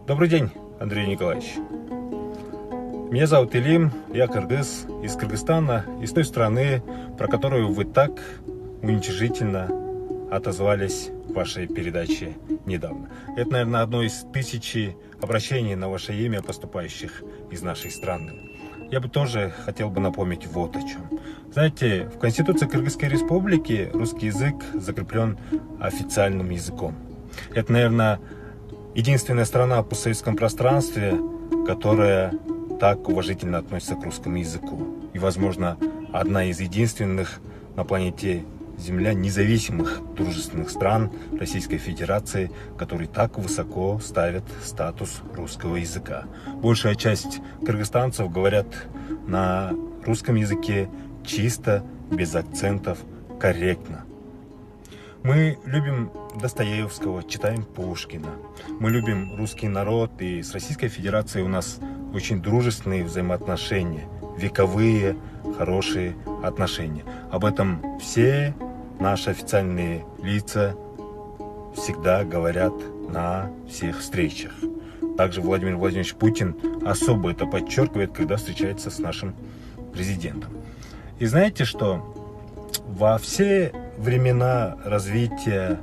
Добрый день, Андрей Николаевич. Меня зовут Илим, я кыргыз, из Кыргызстана, из той страны, про которую вы так уничижительно отозвались в вашей передаче недавно. Это, наверное, одно из тысячи обращений на ваше имя, поступающих из нашей страны. Я бы тоже хотел бы напомнить вот о чем. Знаете, в Конституции Кыргызской Республики русский язык закреплен официальным языком. Это, наверное, единственная страна в постсоветском пространстве, которая так уважительно относится к русскому языку. И, возможно, одна из единственных на планете Земля независимых дружественных стран Российской Федерации, которые так высоко ставят статус русского языка. Большая часть кыргызстанцев говорят на русском языке чисто, без акцентов, корректно. Мы любим Достоевского, читаем Пушкина. Мы любим русский народ, и с Российской Федерацией у нас очень дружественные взаимоотношения, вековые, хорошие отношения. Об этом все наши официальные лица всегда говорят на всех встречах. Также Владимир Владимирович Путин особо это подчеркивает, когда встречается с нашим президентом. И знаете что? Во все времена развития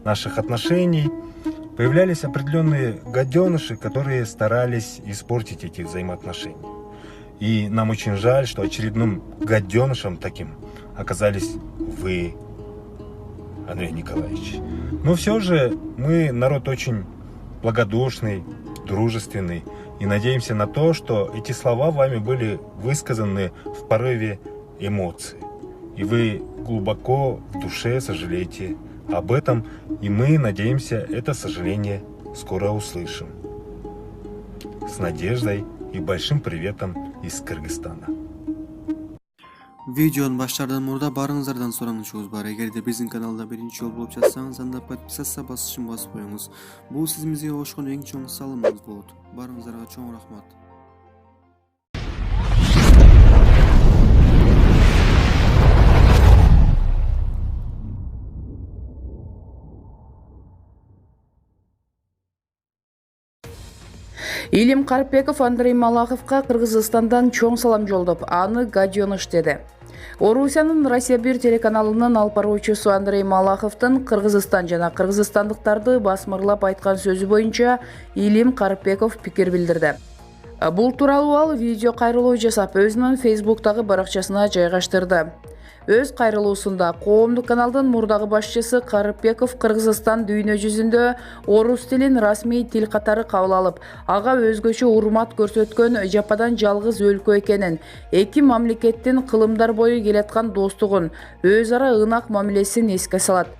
наших отношений появлялись определенные гаденыши, которые старались испортить эти взаимоотношения. И нам очень жаль, что очередным гаденышем таким оказались вы, Андрей Николаевич. Но все же мы народ очень благодушный, дружественный. И надеемся на то, что эти слова вами были высказаны в порыве эмоций. И вы глубоко в душе сожалеете об этом. И мы, надеемся, это сожаление скоро услышим. С надеждой и большим приветом из Кыргызстана. Видеоны баштардан мурда барыңыздардан суранычыбыз бар. Эгерде биздин каналда биринчи жолу болуп жатсаңыз, анда подписаться басышын басып коюңуз. Бул сизимизге кошкон эң чоң салымыңыз болот. Барыңыздарга чоң рахмат. Илим Карпеков Андрей Малаховка Кыргызстандан чоң салам жолдоп, аны гаденыш деди. Орусиянын Россия 1 телеканалынын алып баруучусу Андрей Малаховдун Кыргызстан жана кыргызстандыктарды басмырлап айткан сөзү боюнча Илим Карпеков пикир билдирди. Бул тууралуу ал видео кайрылуу жасап, өзүнүн Facebook'тагы баракчасына жайгаштырды. Өз кайрылуусунда коомдук каналдын мурдагы башчысы Карпеков Кыргызстан дүйнө жүзүндө орус тилин расмий тил катары кабыл алып, ага өзгөчө урмат көрсөткөн жападан жалгыз өлкө экенин, эки мамлекеттин кылымдар бою келаткан достугун, өз ара ынак мамилесин эске салат.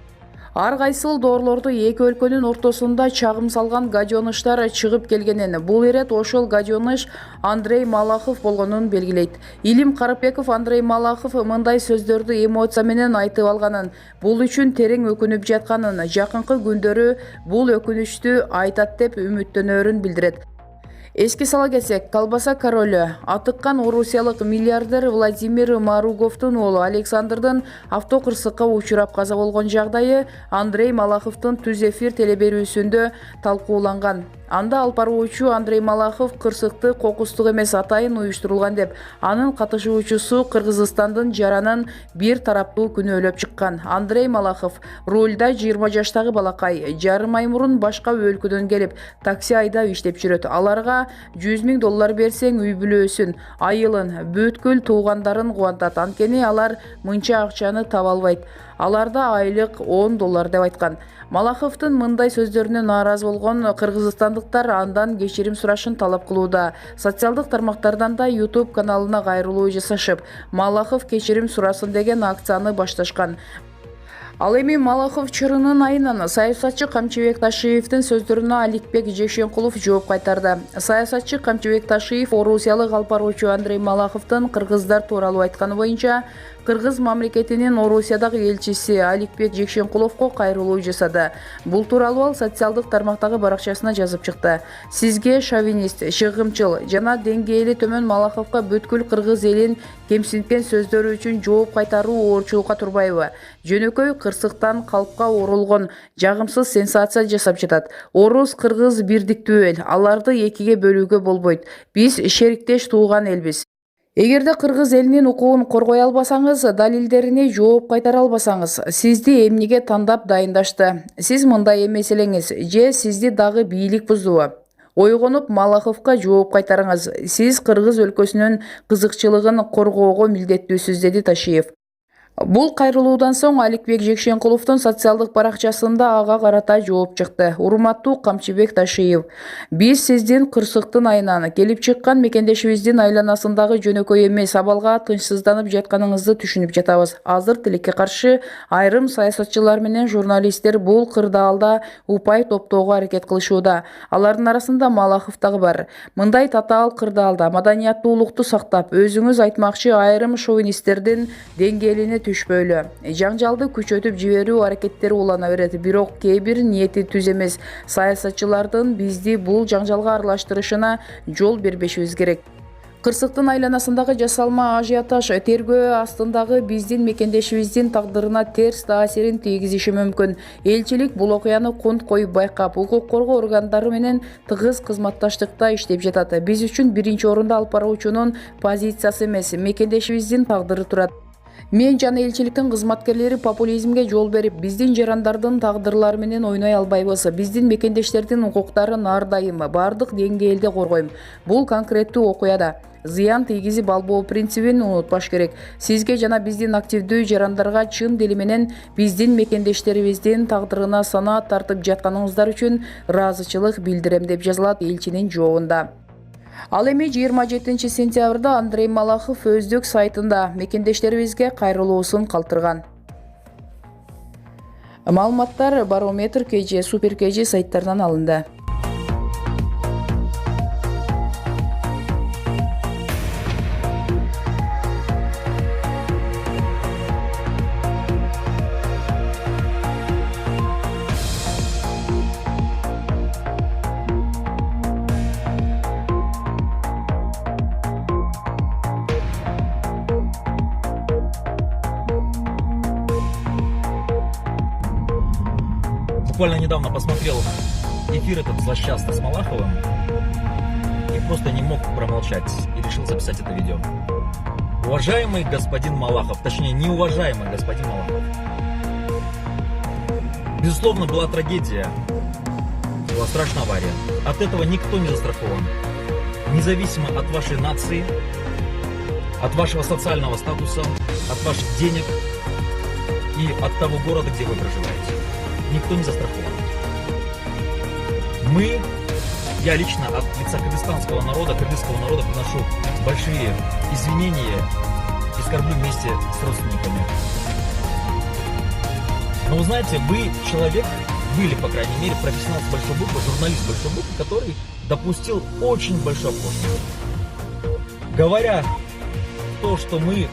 Ар кайсыл доорлорду эки өлкөнүн ортосунда чагым салган гаденыштар чыгып келгенин, бул ирет ошол гаденыш Андрей Малахов болгонун белгилейт. Илим Карпеков Андрей Малахов мындай сөздөрдү эмоция менен айтып алганын, бул үчүн терең өкүнүп жатканын, жакынкы күндөрү бул өкүнүчтү айтат деп үмүттөнөрүн билдирет. Эске сала кетсек, колбаса королу, атыккан орусиялык миллиардер Владимир Маруговдун уулу Александрдын автокырсыкка учурап каза болгон жагдайы Андрей Малаховдун Түз эфир телеберүүсүндө талкууланган. Анда алып баруучу Андрей Малахов кырсыкты кокустук эмес атайын уюштурулган деп, анын катышуучусу Кыргызстандын жаранын бир тараптуу күнөөлөп чыккан. Андрей Малахов рулда 20 жаштагы балакай, жарым ай мурун башка өлкөдөн келип, такси айдап иштеп жүрөт. Аларга $100,000 берсең үй бүлөсүн, айылын, бүткүл туугандарын кубантат. Анткени алар мынча акчаны таба албайт. Аларда айлык $10 деп айткан. Малаховдун мындай сөздөрүнө нааразы болгон кыргызстандыктар андан кечирим сурашын талап кылууда. Социалдык тармактардан да YouTube каналына кайрылуу жасашып, Малахов кечирим сурасын деген акцияны башташкан. Ал эми Малахов чырынын айынан саясатчы Камчыбек Ташиевдин сөздөрүнө Аликбек Жекшенкулов жооп кайтарды. Саясатчы Камчыбек Ташиев орусиялык алып баруучу Андрей Малаховдун кыргыздар тууралуу айтканы боюнча, Кыргыз мамлекетинин Орусиядагы элчиси Аликбек Жекшенкуловго кайрылуу жасады. Бул тууралуу ал социалдык тармактагы баракчасына жазып чыкты. Сизге шовинист, чыгымчыл жана деңгээли төмөн Малаховго бүткүл кыргыз элин кемсинткен сөздөрү үчүн жооп кайтаруу оорчулукка турбайбы? Жөнөкөй кырсыктан калпка оролгон жагымсыз сенсация жасап жатат. Орус кыргыз бирдиктүү эл, аларды экиге бөлүүгө болбойт. Биз шериктеш тууган элбиз. Эгерде кыргыз элинин укугун коргой албасаңыз, далилдерине жооп кайтара албасаңыз, сизди эмнеге тандап дайындашты? Сиз мындай эмес элеңиз, же сизди дагы бийлик буздубу? Ойгонуп Малаховго жооп кайтарыңыз. Сиз кыргыз өлкөсүнүн кызыкчылыгын коргоого милдеттүүсүз, деди Ташиев. Бул кайрылуудан соң Аликбек Жекшенкуловдун социалдык баракчасында ага карата жооп чыкты. Урматтуу Камчыбек Ташиев, биз сиздин кырсыктын айынан келип чыккан мекендешибиздин айланасындагы жөнөкөй эмес абалга тынчсызданып жатканыңызды түшүнүп жатабыз. Азыр тилекке каршы айрым саясатчылар менен журналисттер бул кырдаалда упай топтоого аракет кылышууда. Алардын арасында Малахов дагы бар. Мындай татаал кырдаалда маданияттуулукту сактап, өзүңүз айтмакчы айрым шовинисттердин деңгээлине түшпөйлү. Жаңжалды күчөтүп жиберүү аракеттери улана берет, бирок кээ бир ниети түз эмес саясатчылардын бизди бул жаңжалга аралаштырышына жол бербешибиз керек. Кырсыктын айланасындагы жасалма ажиотаж тергөө астындагы биздин мекендешибиздин тагдырына терс таасирин тийгизиши мүмкүн. Элчилик бул окуяны кунт коюп байкап, укук коргоо органдары менен тыгыз кызматташтыкта иштеп жатат. Биз үчүн биринчи орунда алып баруучунун позициясы эмес, мекендешибиздин тагдыры турат. Мен жана элчиликтин кызматкерлери популизмге жол берип, биздин жарандардын тагдырлары менен ойной албайбыз. Биздин мекендештердин укуктарын ар дайым бардык деңгээлде коргойм. Бул конкреттүү окуяда зыян тийгизип албоо принцибин унутпаш керек. Сизге жана биздин активдүү жарандарга чын дили менен биздин мекендештерибиздин тагдырына санаат тартып жатканыңыздар үчүн ыраазычылык билдирем, деп жазылат элчинин жообунда. Ал эми 27 сентябрда Андрей Малахов өздүк сайтында мекендештерибизге кайрылуусун калтырган. Маалыматтар Барометр KG, Супер KG сайттарынан алынды. Буквально недавно посмотрел эфир этот злосчастный с Малаховым и просто не мог промолчать и решил записать это видео. Уважаемый господин Малахов, точнее неуважаемый господин Малахов, безусловно, была трагедия, была страшная авария. От этого никто не застрахован. Независимо от вашей нации, от вашего социального статуса, от ваших денег и от того города, где вы проживаете. Никто не застрахован. Я лично от лица кыргызского народа приношу большие извинения и скорблю вместе с родственниками. Но вы знаете, вы человек, были, по крайней мере, профессионал с большой буквы, журналист с большой буквы, который допустил очень большую оплошность. Говоря то, что мы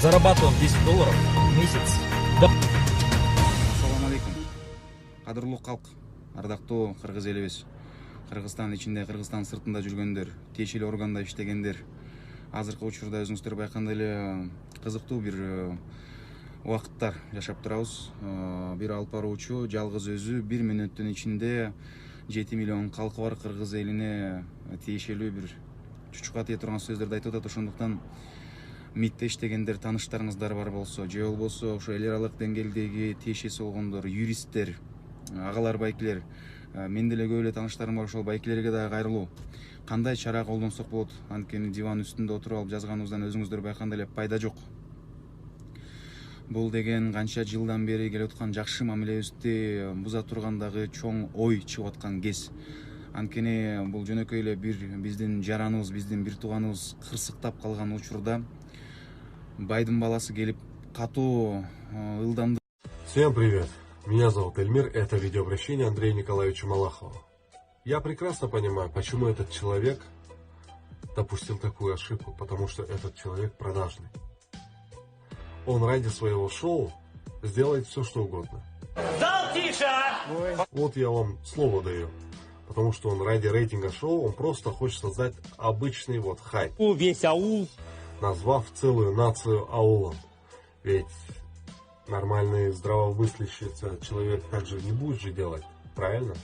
зарабатываем $10 в месяц, да... Кадырлуу калк, ардактуу кыргыз элибиз, Кыргызстан ичинде, Кыргызстан сыртында жүргөндөр, тиешелүү органда иштегендер, азыркы учурда өзүңүздөр байкагандай эле кызыктуу бир убакыттар жашап турабыз. Бир алып баруучу жалгыз өзү 1 мүнөттүн ичинде 7 миллион калкы бар кыргыз элине тиешелүү бир чучукка тие турган сөздөрдү айтып атат. Ошондуктан МИДте иштегендер, тааныштарыңыздар бар болсо, же болбосо ошо эл аралык деңгээлдеги тиешеси болгондор, юристтер, агалар, байкелер, мен деле көп эле тааныштарым бар, ошол байкелерге дагы кайрылуу. Кандай чара колдонсок болот? Анткени диван үстүндө отуруп алып жазганыбыздан өзүңүздөр байкагандай эле пайда жок. Бул деген канча жылдан бери келип аткан жакшы мамилебизди буза турган дагы чоң ой чыгып аткан кез. Анткени бул жөнөкөй эле биздин жараныбыз, биздин бир тууганыбыз кырсыктап калган учурда байдын баласы келип катуу ылдамдык. Всем привет! Меня зовут Эльмир, это видеообращение Андрея Николаевича Малахова. Я прекрасно понимаю, почему этот человек допустил такую ошибку, потому что этот человек продажный. он ради своего шоу сделает все, что угодно. Вот я вам слово даю. Потому что он ради рейтинга шоу, он просто хочет создать обычный вот хайп. Весь аул. Назвав целую нацию аулом. Ведь нормальный здравомыслящий человек так же не будет же делать. Правильно?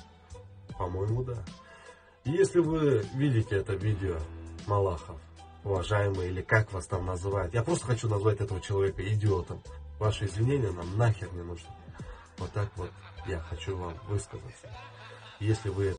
По-моему, да. И если вы видите это видео, Малахов, уважаемый, или как вас там называют, я просто хочу назвать этого человека идиотом. Ваши извинения нам нахер не нужны. Вот так вот я хочу вам высказаться. Если вы